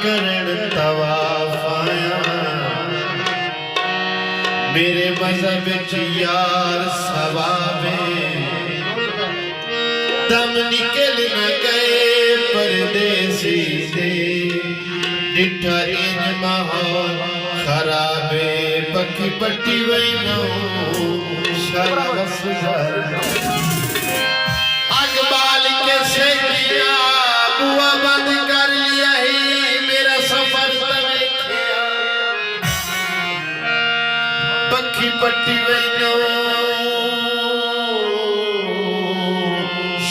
करण तवाफ आया मेरे मजहब च यार सवाबे दम निकल न गए परदेसी दे डिठा इन माहौल खराबे पक्की पट्टी वही नो शाला वसुजार अकबाल के से किया बुआ बंद कर लिया ही मेरा सफर पक्की पट्टी वही नो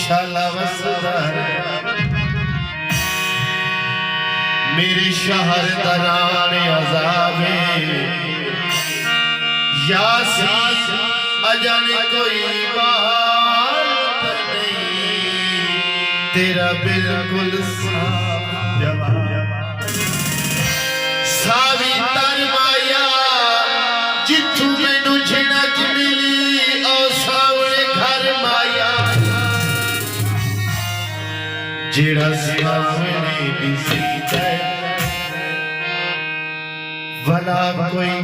शाला वसुजार मेरे शहर दरान अज़ाबे यासीन अजाने कोई बात नहीं तेरा बिल्कुल सावी तरमाया जिथू मैनू झिनक मिली और सावणे घर माया जेड़ा सावणे दिसी भला कोई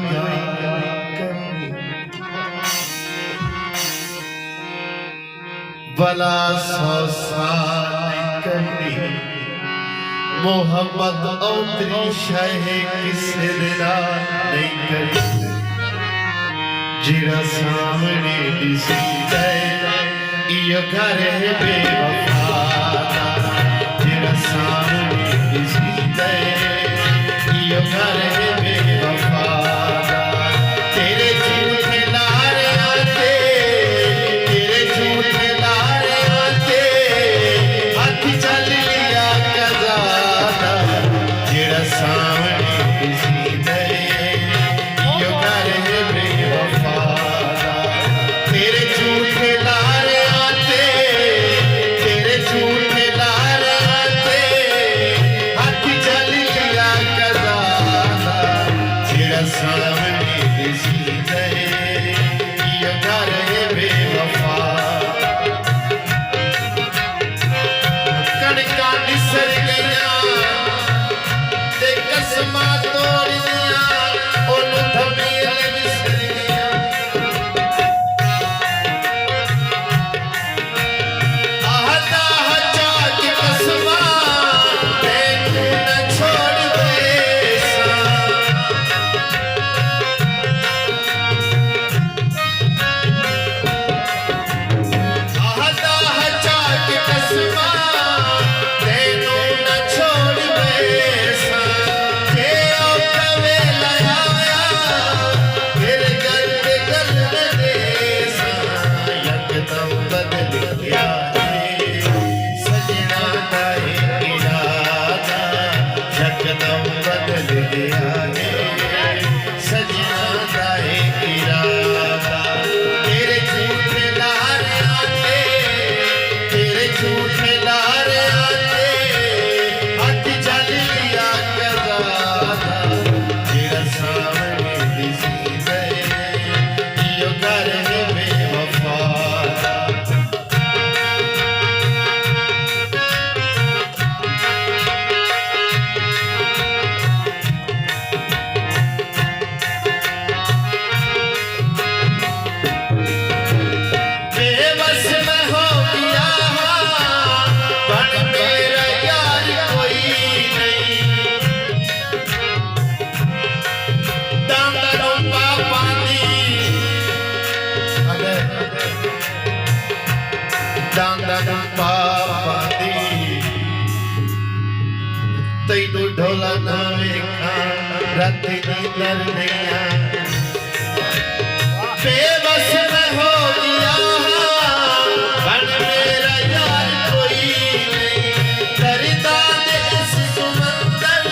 भला 100 साल करनी मोहब्बत औतरी शह किसे दिला नहीं करी जिरा सामने दिसी इयो घर है बेवफा जिरा सामने दिसी इयो घर है बेवफा तेरे झूठे लारे आते तेरे झूठे लारे आते हाथ चल लिया कज़ादा जेड़ा सामने दिसी इयो घर है बेवफा तेरे झूठे लारे आते तेरे झूठे लारे आते हाथ चल लिया कज़ादा जेड़ा सामने दिसी इयो घर है बेवफा कणकां निसर गईयां ते कसमां तोड़ दियां ओनू धमील विसर गईयां आहदा हजा की कसमां तैनू न छोड़ देसां आहदा हजा की कसमां तैनू न छोड़ देसां जे औखा वेला आया फिर गल देसां यकदम बदल गया सजना दा इरादा यकदम बदल गया सजना दा इरादा तेरे झूठे लारे आते तेरे झूठे लारे आते हाथ चल लिया कज़ादा जेड़ा सामने दिसी इयो घर है बेवफा बेबस मैं हो गया बन मेरा यार कोई नहीं दांदरों पापानी दांदरों पापानी तैनू ढोला ना वेखा रात नींदर नहीं आ बेबस मैं हो गया बन मेरा यार कोई नहीं दर्दा दे इस समंदर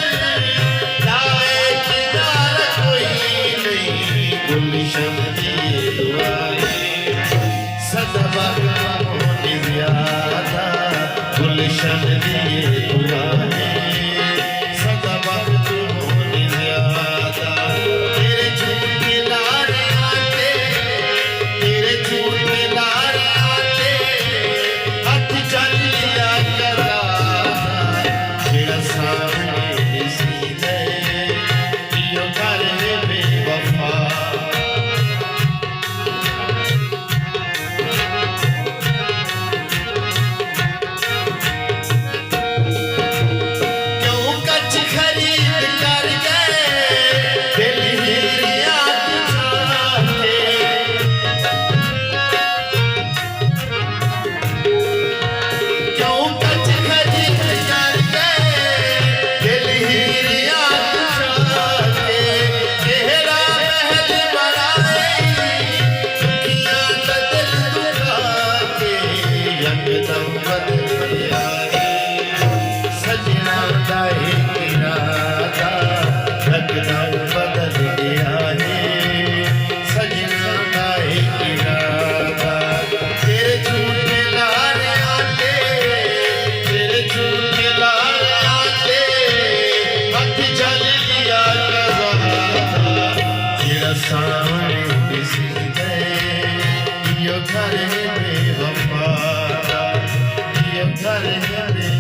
लाए किनारा कोई नहीं गुलशन की दुआएं सदा होने ज्यादा गुलशन की दुआएं सदा वक्त होने ज्यादा तेरे झूठे लारे आते तेरे झूठे लारे आते हाथ चल लिया कज़ादा जेड़ा सामने दिसी घर है बेवफा, ये घर है बेवफा।